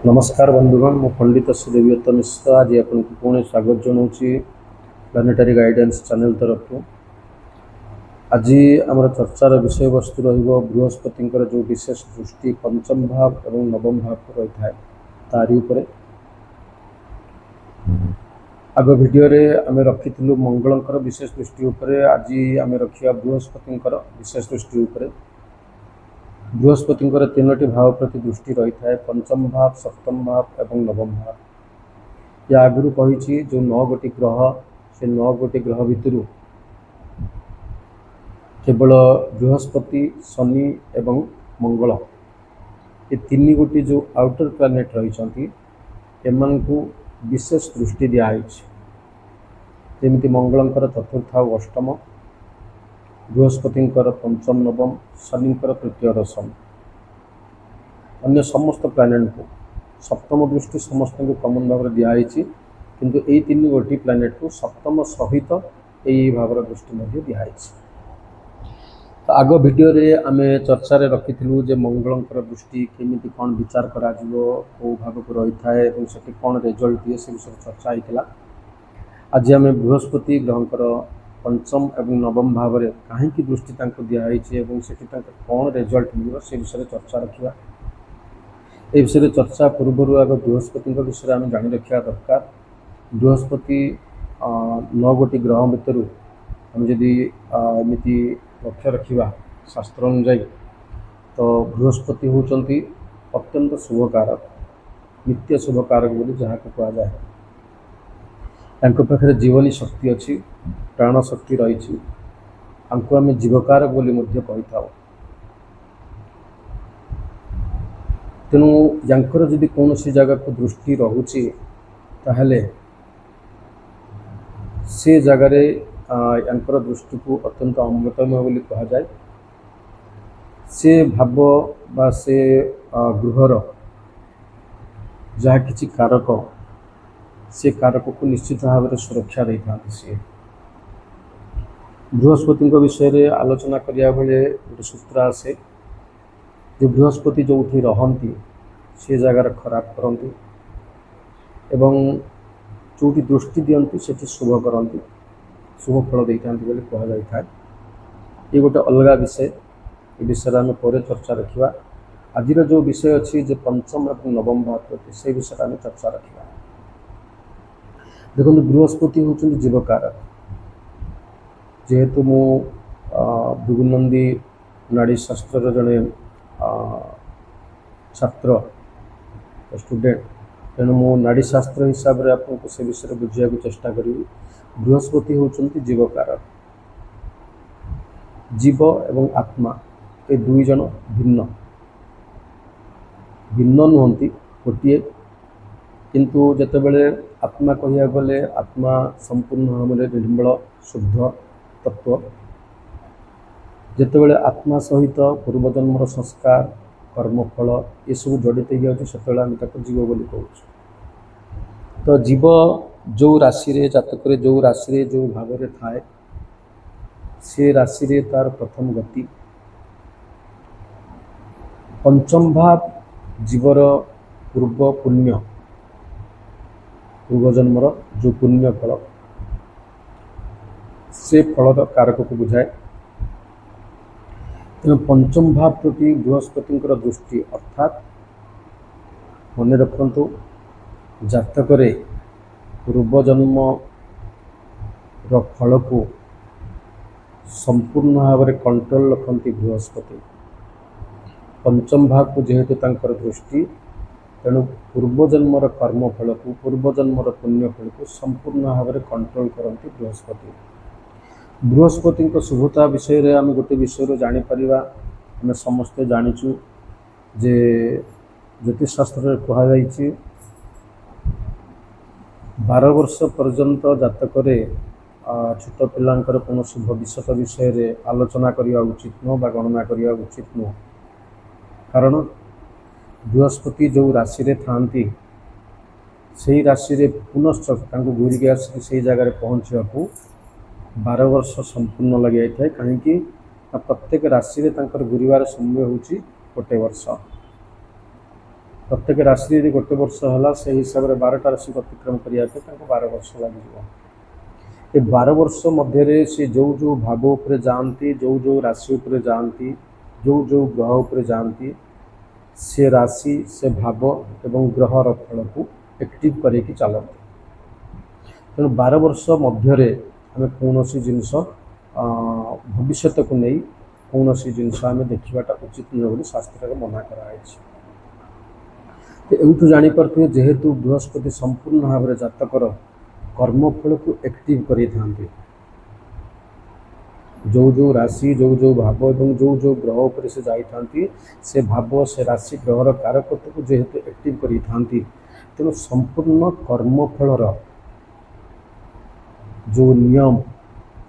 नमस्कार बंधुगण मु पंडित सुदेवव्रत मिश्र आज आपको पुणी स्वागत जनाऊँगी प्लानेटरी गाइडेंस चैनल तरफ। आज आम चर्चार विषय वस्तु बृहस्पति जो विशेष दृष्टि पंचम भाव और नवम भाव को रही है तारी उपरे। आग भिडियो आम रखी मंगल विशेष दृष्टि उपरे, आज आम रखा बृहस्पति विशेष दृष्टि उपरे। बृहस्पति तीनोटी भाव प्रति दृष्टि रही है, पंचम भाव, सप्तम भाव और नवम भाव। या आगु कही जो 9 गोटी ग्रह से 9 गोटी ग्रह भितर केवल बृहस्पति, शनि एवं मंगल ये 3 गोटी जो आउटर प्लानेट रही एमान को विशेष दृष्टि दिखाई। जमी मंगलंकर चतुर्थ और अष्टम, बृहस्पति पंचम नवम, शनि तृतीय दशम, अन्य समस्त प्लानेट को सप्तम दृष्टि समस्त को कमन भाव में दिखाई। किंतु यही 3 गोटी प्लानेट को सप्तम सहित यही भाव दृष्टि दिखाई। तो आग भिडियो आम चर्चा रखी जे मंगलंकर दृष्टि केमी कौन विचार करा कौ भाव को रही है से कौन रिजल्ट दिए से विषय चर्चा होता। आज आम बृहस्पति ग्रहंकर पंचम और नवम भाव में कहीं दृष्टि दिखाई से कौन रिजल्ट मिल से विषय चर्चा रखा। ये विषय चर्चा पूर्व आग बृहस्पति विषय आम जाणी रखा दरकार। बृहस्पति 9 गोटी ग्रह भितर आम जदि एमती लक्ष्य रखा शास्त्र अनुजाई तो बृहस्पति होती अत्यंत शुभकारक, नित्य शुभकारक बोली जहाँ को कह जाए। पाखे जीवनी शक्ति अच्छी, प्राण शक्ति रही, आम जीवकारक बोली कही था। तेणु यांकर जदि कौन सी जगह को दृष्टि रोचे ताहले से जगार यांकर दृष्टि को अत्यंत अमृतमय बोली कह जाए। से भाव बा से गृहर जहाँ किसी कारक से कारक को निश्चित भाव में सुरक्षा दे था। सी बृहस्पति विषय में आलोचना करिया बेले गोटे सूत्र आसे जो बृहस्पति जो रहती से जगार खराब करती एवं जो दृष्टि दियंती से शुभ करती, शुभ फल दे था कह जाए। ये गोटे अलग विषय, ये विषय आम पर चर्चा रखा। आज जो विषय अच्छी जो पंचम और नवम भाव प्रति से विषय आम चर्चा रखा। देखो बृहस्पति होती जीवकारक। जेहेतु मु भृगुनंदी नाड़ी शास्त्र जड़े छात्र स्टूडेंट, तेणु मु नाड़ी शास्त्र हिसाब से आपको से विषय बुझा चेष्टा करी। बृहस्पति होती जीवकारक। जीव एवं आत्मा ये दुई जन भिन्न भिन्न नुहति गोटे, किंतु जितेबले आत्मा कहिया गले आत्मा संपूर्ण भाव में निर्मल शुद्ध तत्व। जितेबले आत्मा सहित पूर्वजन्मर संस्कार कर्मफल ये सब जड़ित हो आम जीव बोली कहूँ। तो जीव जो राशि रे जातक जो राशि रे जो भाव में थाए से राशि रे तार प्रथम गति। पंचम भाव जीवर पूर्व पुण्य, पूर्वजन्मर जो पुण्य फल से फल कारक को बुझाए। तेणु पंचम भाव प्रति बृहस्पति दृष्टि अर्थात मन रखु जातक पूर्वजन्म फल को संपूर्ण भाव में कंट्रोल रखती बृहस्पति। पंचम भाव को जेहेतु तांकर दृष्टि, तेणु पूर्वजन्मर कर्मफल को पूर्वजन्मर पुण्यफल को संपूर्ण भाव में कंट्रोल करती बृहस्पति। बृहस्पति शुभता विषय रे आम गोटे विषय जापर आम समस्ते जाचु जे ज्योतिष शास्त्र कहुई 12 वर्ष पर्यंत जातक छोट पिलांकर कौन भविष्य विषय रे आलोचना करने उचित नुह बा गणना करने उचित नुह। कारण बृहस्पति जो राशि रे थांती से राशि रे पुनश्च घूरिक आसिक से जगह पहुँचा 12 वर्ष संपूर्ण लगे जाए। कहीं प्रत्येक राशि रे घूरबार समय हूँ 1 वर्ष। प्रत्येक राशि यदि गोटे वर्ष है से हिसाब से 12टा राशि अतिक्रम करने 12 वर्ष लगे। ये 12 वर्ष मध्य से जो जो भाव उपर जाती, जो जो राशि उपर जाती, जो जो ग्रह उपर जाती, से राशि से भाव एवं ग्रहर फल को एक्टिव करके चलती। तेणु 12 वर्ष मध्य आम कौन सी जिनस भविष्य को नहीं कौन सी जिनस आम देखाटा उचित नुह बोली शास्त्र मना कराई। एवं जापे जेहेतु बृहस्पति संपूर्ण भाव में जातकर कर्मफल को एक्टिव करें, जो जो राशि जो जो भाव एवं जो जो ग्रह उपर से जाती से भाव से राशि ग्रहर कारकत्व को जेहेतु एक्टिव करें, तेणु संपूर्ण कर्मफलर जो नियम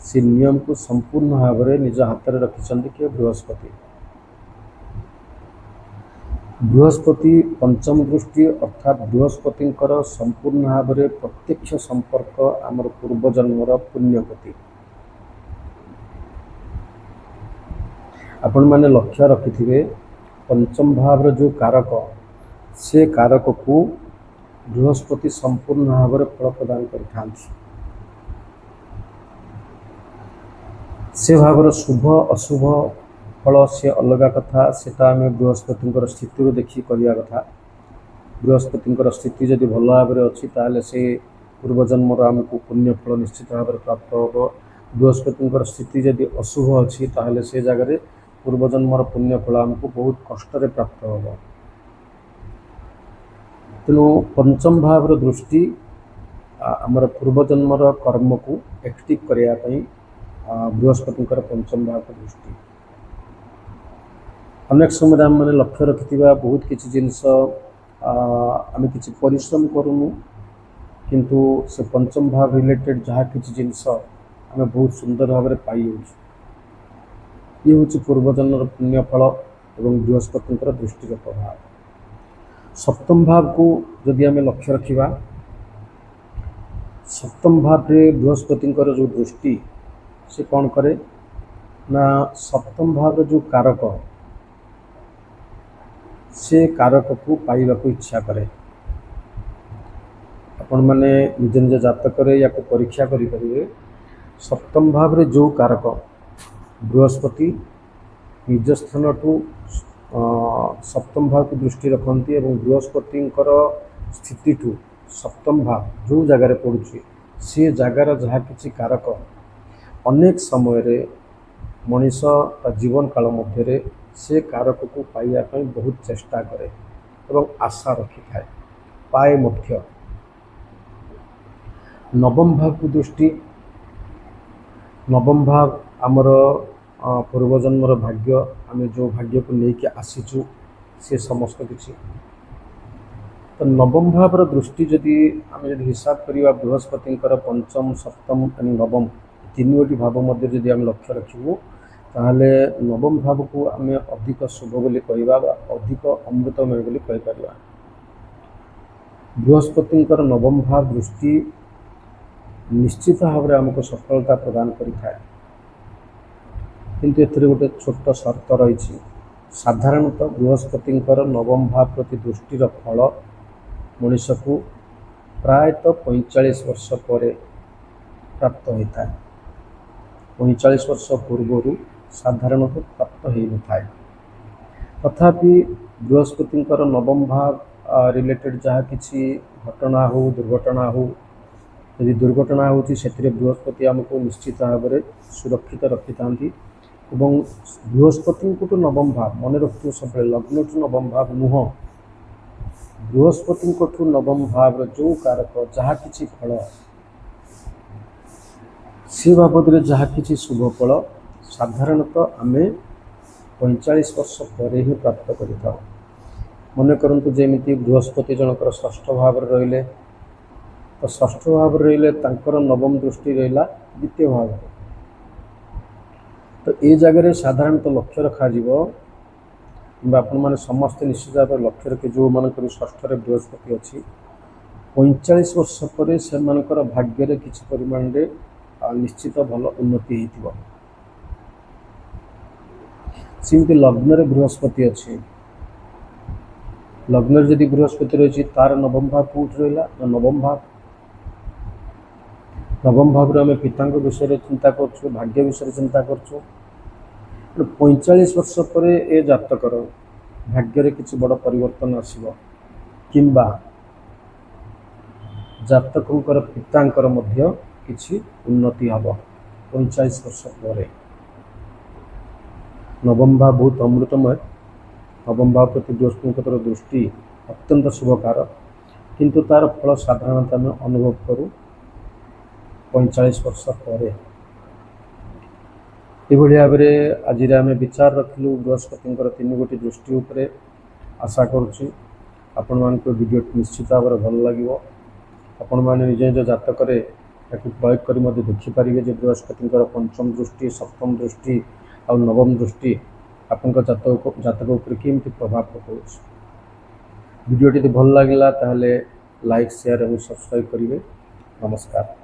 से नियम को संपूर्ण भाव में निज हाथ में रखिंट किए बृहस्पति। बृहस्पति पंचम दृष्टि अर्थात बृहस्पति संपूर्ण भाव में प्रत्यक्ष संपर्क आमर पूर्वजन्मर पुण्यपति। आपण मैंने लक्ष्य रखि पंचम भाव जो कारक से कारक को बृहस्पति संपूर्ण भाव में फल प्रदान कर से भाव शुभ अशुभ फल से अलग कथा सेटा आम बृहस्पति स्थिति देखिए करवा कथा। बृहस्पति स्थिति जदि भल भाव में अच्छी ताले से पूर्वजन्मर आमको पुण्य फल निश्चित भाव में प्राप्त हो। बृहस्पति स्थिति जदि अशुभ अच्छी ताले से जगह पूर्वजन्मर पुण्य फल आमको बहुत कष्ट प्राप्त हो। तेणु पंचम भाव दृष्टि आमर पूर्वजन्मर कर्म को एक्टिव करने बृहस्पति पंचम भाव दृष्टि। अनेक समय आम मैंने लक्ष्य रखि बहुत किसी जिनस आम कि परिश्रम करूँ किंतु से पंचम भाव रिलेटेड जहाँ किसी जिनस आम बहुत सुंदर भाव में पाई। ये हूँ पूर्वजन्मर पुण्यफल एवं बृहस्पति दृष्टिर प्रभाव। सप्तम भाव को जदि आम लक्ष्य रखा, सप्तम भाव में बृहस्पति जो दृष्टि से कौन करे ना सप्तम भाव जो कारक से कारक को पाइबा को इच्छा करे। आपण मैंने निज निज जातक या परीक्षा करें सप्तम भाव में जो कारक बृहस्पति निज स्थान टू सप्तम भाव को दृष्टि रखती और बृहस्पति स्थिति टू सप्तम भाव जो जगार पड़ुछि से जगार जहाँ किसी कारक अनेक समय मनीष जीवन काल मध्य से कारक को पाइबा बहुत चेष्टा करे एवं आशा रखि थाए पाए मुख्य। नवम भाव को दृष्टि, नवम भाव आमर पूर्वजन्मर भाग्य आम जो भाग्य को लेकिन आसीचु से समस्त किसी। तो नवम भाव दृष्टि जदि आम जब हिसाब करवा बृहस्पति पंचम सप्तम और नवम तीन गोटी भाव मध्य जदि आम लक्ष्य रखू ताहले नवम भाव को आम अधिक शुभ बोली कहवा अधिक अमृतमय बोली कहीपर। बृहस्पति नवम भाव दृष्टि निश्चित भाव में आमको सफलता प्रदान करें, किंतु एथिरे गोटे छोट शर्त रही। साधारणतः बृहस्पति नवम भाव प्रति दृष्टिर फल मनीष को प्रायतः 45 वर्ष पर प्राप्त होता है। 45 वर्ष पूर्व साधारणतः प्राप्त हो न था। तथापि बृहस्पति नवम भाव रिलेटेड जहाँ किसी घटना हो दुर्घटना हो, यदि दुर्घटना होती से बृहस्पति आमको निश्चित भाव में सुरक्षित रखि था। बृहस्पति को तो नवम भाव मन रखु सब लग्न टू नवम भाव नुह, बृहस्पति को नवम भाव जो कारक जहाँ किसी फल से बाबद जहाँ किसी शुभ फल साधारणतः आम 45 वर्ष पर ही प्राप्त कर। मन करंतु जेमिति बृहस्पति जनकर षष्ठ भाव रहिले तो षष्ठ भाव रहिले तांकर नवम दृष्टि रहा द्वितीय भाव। तो ये जगह साधारणतः लक्ष्य रखा आपण मैंने समस्ते निश्चित भाव लक्ष्य रखे जो मानकर षष्ठ बृहस्पति अच्छी 45 वर्ष पर से भाग्य किसी परिमाण रे निश्चित भल उन्नति हो। सेमती लग्न रे बृहस्पति अच्छी, लग्न जदि बृहस्पति रही तार नवम भाव कौट रहा ना नवम भाव आम पिता विषय चिंता कर भाग्य विषय चिंता कर 45 वर्ष पर ए जातकर भाग्य किसी बड़ परिवर्तन आसब किंबा जातकर पितांकर मध्य किसी उन्नति हम 45 वर्ष पर नवम भाव बहुत अमृतमय नवम भाव प्रति बृहस्पति दृष्टि अत्यंत शुभकार किंतु तार फल साधारणतः आम अनुभव करूँ 45 वर्ष पर यह भाव में आज आम विचार रखिलु बृहस्पति 3 गोटी दृष्टि उपरे आशा करुच्ची आपण मान वीडियो निश्चित भाव में भल लगे आपण मैंने निज निज जातक प्रयोग कर देखिपारे बृहस्पति पंचम दृष्टि सप्तम दृष्टि आ नवम दृष्टि आपण जातक उपर केमती प्रभाव पकाउछ। वीडियोटी भल लगे ताहले लाइक शेयर और सब्सक्राइब करेंगे। नमस्कार।